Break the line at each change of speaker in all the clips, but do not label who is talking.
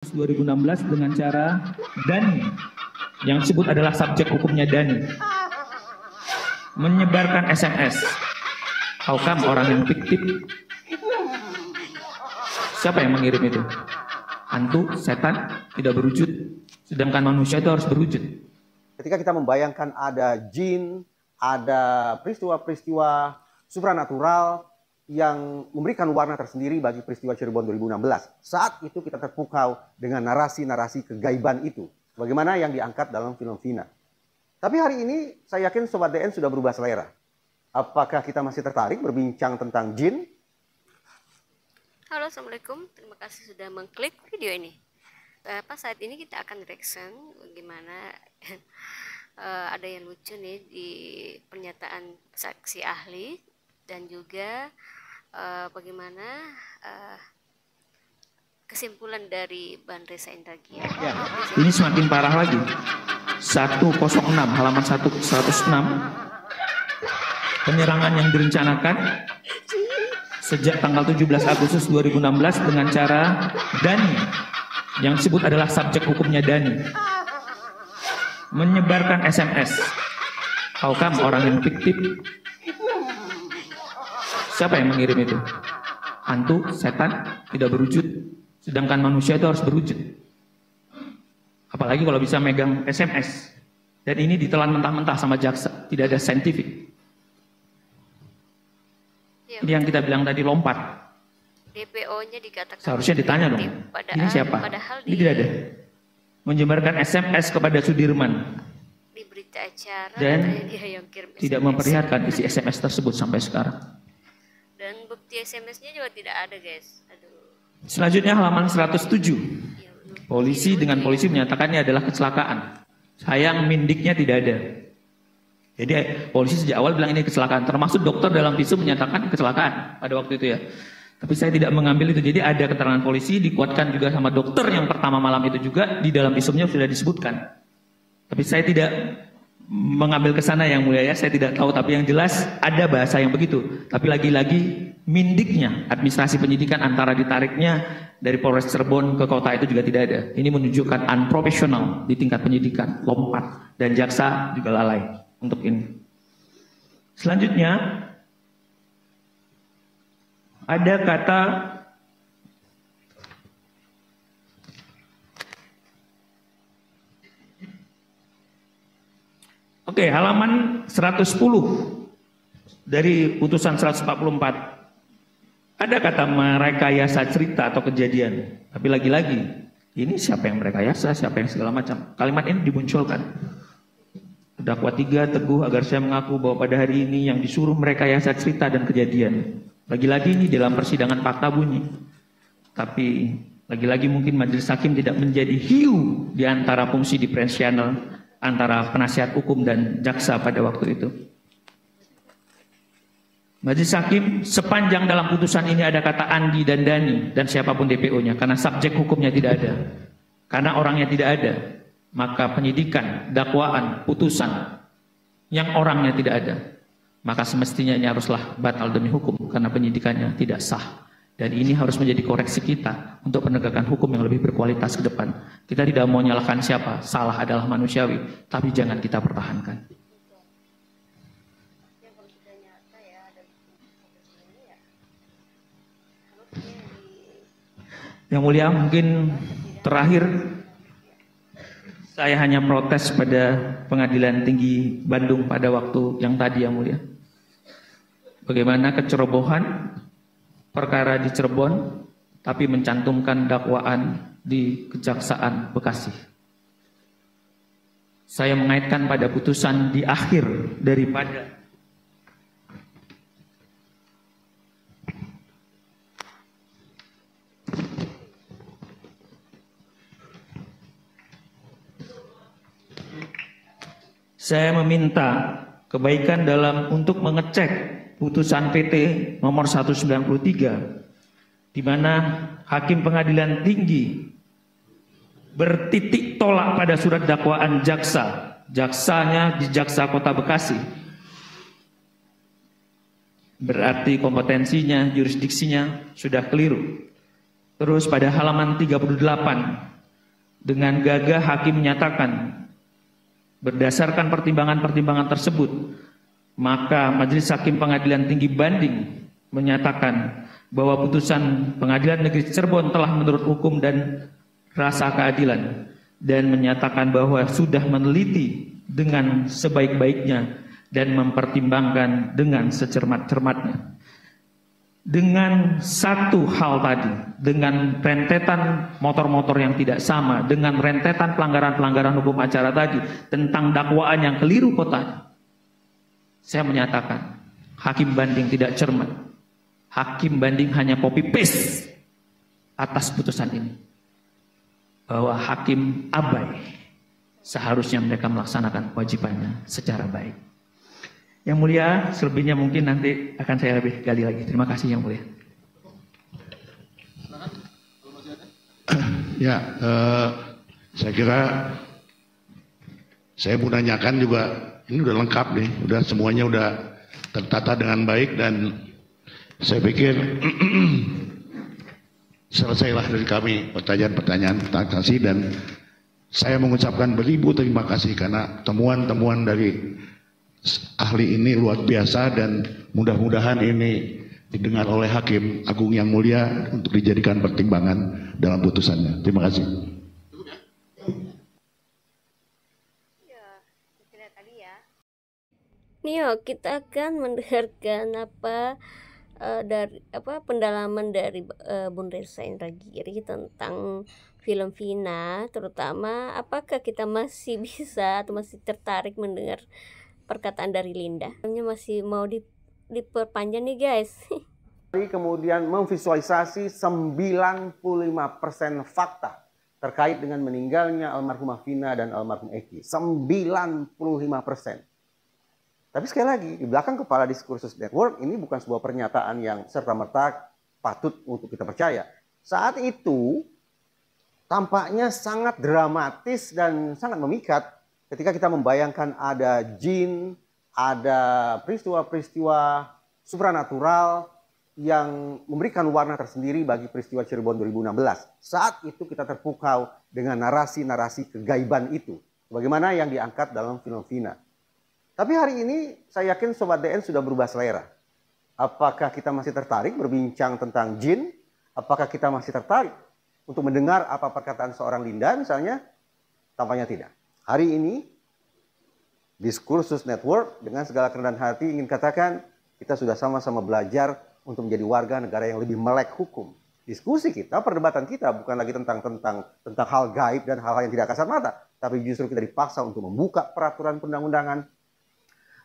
2016 dengan cara Dani, yang disebut adalah subjek hukumnya Dani, menyebarkan SMS. How come orang yang fiktif? Siapa yang mengirim itu? Hantu, setan, tidak berwujud. Sedangkan manusia itu harus berwujud.
Ketika kita membayangkan ada jin, ada peristiwa-peristiwa supranatural yang memberikan warna tersendiri bagi peristiwa Cirebon 2016. Saat itu kita terpukau dengan narasi-narasi kegaiban itu. Bagaimana yang diangkat dalam film Vina. Tapi hari ini saya yakin Sobat DN sudah berubah selera. Apakah kita masih tertarik berbincang tentang jin?
Halo, Assalamualaikum. Terima kasih sudah mengklik video ini. Saat ini kita akan reaction bagaimana ada yang lucu nih di pernyataan saksi ahli dan juga bagaimana kesimpulan dari Bang Reza Indragiri.
Ya, ini semakin parah lagi. 106 halaman 106. Penyerangan yang direncanakan sejak tanggal 17 Agustus 2016 dengan cara Dani, yang disebut adalah subjek hukumnya Dani, menyebarkan SMS. How come orang yang fiktif? Siapa yang mengirim itu? Hantu, setan, tidak berwujud. Sedangkan manusia itu harus berwujud. Apalagi kalau bisa megang SMS. Dan ini ditelan mentah-mentah sama jaksa. Tidak ada saintifik.
Ya,
ini yang kita bilang tadi lompat.
DPO-nya dikatakan
seharusnya ditanya dong. Ini siapa? Ini tidak ada. Menyebarkan SMS kepada Sudirman.
Di berita acara
dan
dia yang kirim SMS.
Tidak memperlihatkan isi SMS tersebut sampai sekarang.
Dan bukti SMS-nya juga tidak ada, guys. Aduh.
Selanjutnya halaman 107. Polisi menyatakan ini adalah kecelakaan. Sayang mindiknya tidak ada. Jadi polisi sejak awal bilang ini kecelakaan. Termasuk dokter dalam visum menyatakan kecelakaan pada waktu itu ya. Tapi saya tidak mengambil itu. Jadi ada keterangan polisi dikuatkan juga sama dokter yang pertama malam itu juga di dalam visumnya sudah disebutkan. Tapi saya tidak mengambil ke sana yang mulia ya, saya tidak tahu, tapi yang jelas ada bahasa yang begitu. Tapi lagi-lagi mindiknya, administrasi penyidikan antara ditariknya dari Polres Cirebon ke kota itu juga tidak ada. Ini menunjukkan unprofesional di tingkat penyidikan, lompat, dan jaksa juga lalai untuk ini. Selanjutnya ada kata Oke, halaman 110 dari putusan 144. Ada kata merekayasa cerita atau kejadian. Tapi lagi-lagi, ini siapa yang merekayasa, siapa yang segala macam. Kalimat ini dimunculkan. Terdakwa 3 teguh agar saya mengaku bahwa pada hari ini yang disuruh merekayasa cerita dan kejadian. Lagi-lagi ini dalam persidangan fakta bunyi. Tapi lagi-lagi mungkin majelis hakim tidak menjadi hiu di antara fungsi diferensial antara penasihat hukum dan jaksa pada waktu itu. Majelis hakim sepanjang dalam putusan ini ada kata Andi dan Dani dan siapapun DPO-nya, karena subjek hukumnya tidak ada, karena orangnya tidak ada, maka penyidikan, dakwaan, putusan yang orangnya tidak ada, maka semestinya ini haruslah batal demi hukum karena penyidikannya tidak sah. Dan ini harus menjadi koreksi kita untuk penegakan hukum yang lebih berkualitas ke depan. Kita tidak mau menyalahkan siapa, salah adalah manusiawi, tapi jangan kita pertahankan. Yang mulia, mungkin terakhir saya hanya protes pada Pengadilan Tinggi Bandung pada waktu yang tadi yang mulia. Bagaimana kecerobohan perkara di Cirebon, tapi mencantumkan dakwaan di Kejaksaan Bekasi. Saya mengaitkan pada putusan di akhir daripada saya meminta kebaikan dalam untuk mengecek putusan PT nomor 193 di mana Hakim Pengadilan Tinggi bertitik tolak pada surat dakwaan jaksanya di Jaksa Kota Bekasi. Berarti kompetensinya, jurisdiksinya sudah keliru. Terus pada halaman 38, dengan gagah hakim menyatakan, berdasarkan pertimbangan-pertimbangan tersebut, maka Majelis Hakim Pengadilan Tinggi Banding menyatakan bahwa putusan Pengadilan Negeri Cirebon telah menurut hukum dan rasa keadilan, dan menyatakan bahwa sudah meneliti dengan sebaik-baiknya dan mempertimbangkan dengan secermat-cermatnya. Dengan satu hal tadi, dengan rentetan motor-motor yang tidak sama, dengan rentetan pelanggaran-pelanggaran hukum acara tadi, tentang dakwaan yang keliru kotanya, saya menyatakan hakim banding tidak cermat. Hakim banding hanya copy paste atas putusan ini, bahwa hakim abai. Seharusnya mereka melaksanakan kewajibannya secara baik. Yang mulia, selebihnya mungkin nanti akan saya lebih gali lagi. Terima kasih yang mulia.
Ya, saya kira saya mau nanyakan juga, ini udah lengkap nih, udah semuanya udah tertata dengan baik, dan saya pikir selesailah dari kami pertanyaan-pertanyaan kasih, dan saya mengucapkan beribu terima kasih karena temuan-temuan dari ahli ini luar biasa, dan mudah-mudahan ini didengar oleh Hakim Agung yang mulia untuk dijadikan pertimbangan dalam putusannya. Terima kasih.
Nio, kita akan mendengarkan dari pendalaman dari Bung Reza Indragiri tentang film Vina, terutama apakah kita masih bisa atau masih tertarik mendengar perkataan dari Linda. Filmnya masih mau diperpanjang nih guys.
Kemudian memvisualisasi 95% fakta terkait dengan meninggalnya almarhumah Vina dan almarhum Eki. 95%. Tapi sekali lagi, di belakang kepala Diskursus Network ini bukan sebuah pernyataan yang serta-merta patut untuk kita percaya. Saat itu tampaknya sangat dramatis dan sangat memikat ketika kita membayangkan ada jin, ada peristiwa-peristiwa supranatural yang memberikan warna tersendiri bagi peristiwa Cirebon 2016. Saat itu kita terpukau dengan narasi-narasi kegaiban itu, bagaimana yang diangkat dalam film Vina. Tapi hari ini saya yakin Sobat DN sudah berubah selera. Apakah kita masih tertarik berbincang tentang jin? Apakah kita masih tertarik untuk mendengar apa perkataan seorang Linda misalnya? Tampaknya tidak. Hari ini Diskursus Network dengan segala kerendahan hati ingin katakan kita sudah sama-sama belajar untuk menjadi warga negara yang lebih melek hukum. Diskusi kita, perdebatan kita bukan lagi tentang hal gaib dan hal-hal yang tidak kasat mata, tapi justru kita dipaksa untuk membuka peraturan perundang-undangan,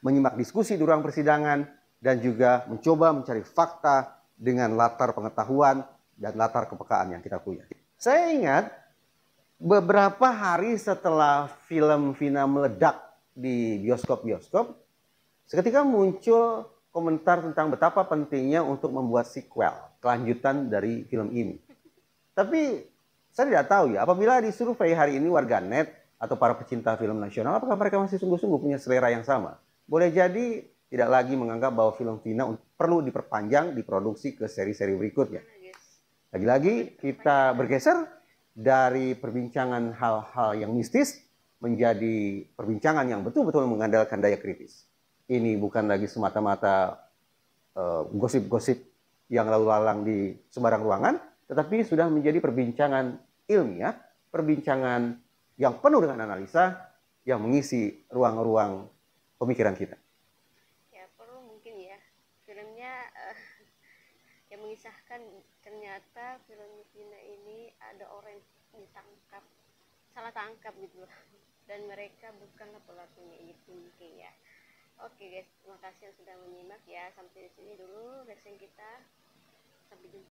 menyimak diskusi di ruang persidangan, dan juga mencoba mencari fakta dengan latar pengetahuan dan latar kepekaan yang kita punya. Saya ingat beberapa hari setelah film Vina meledak di bioskop-bioskop, seketika muncul komentar tentang betapa pentingnya untuk membuat sequel, kelanjutan dari film ini. Tapi saya tidak tahu ya, apabila disurvei hari ini warganet atau para pecinta film nasional, apakah mereka masih sungguh-sungguh punya selera yang sama? Boleh jadi tidak lagi menganggap bahwa film Vina perlu diperpanjang, diproduksi ke seri-seri berikutnya. Lagi-lagi kita bergeser dari perbincangan hal-hal yang mistis menjadi perbincangan yang betul-betul mengandalkan daya kritis. Ini bukan lagi semata-mata gosip-gosip yang lalu lalang di sembarang ruangan, tetapi sudah menjadi perbincangan ilmiah, perbincangan yang penuh dengan analisa yang mengisi ruang-ruang pemikiran kita.
Ya, perlu mungkin ya. Filmnya yang mengisahkan ternyata film Vina ini ada orang yang ditangkap, salah tangkap gitu loh. Dan mereka bukanlah pelakunya itu mungkin ya. Oke guys, terima kasih yang sudah menyimak ya. Sampai di sini dulu lesson kita. Sampai jumpa.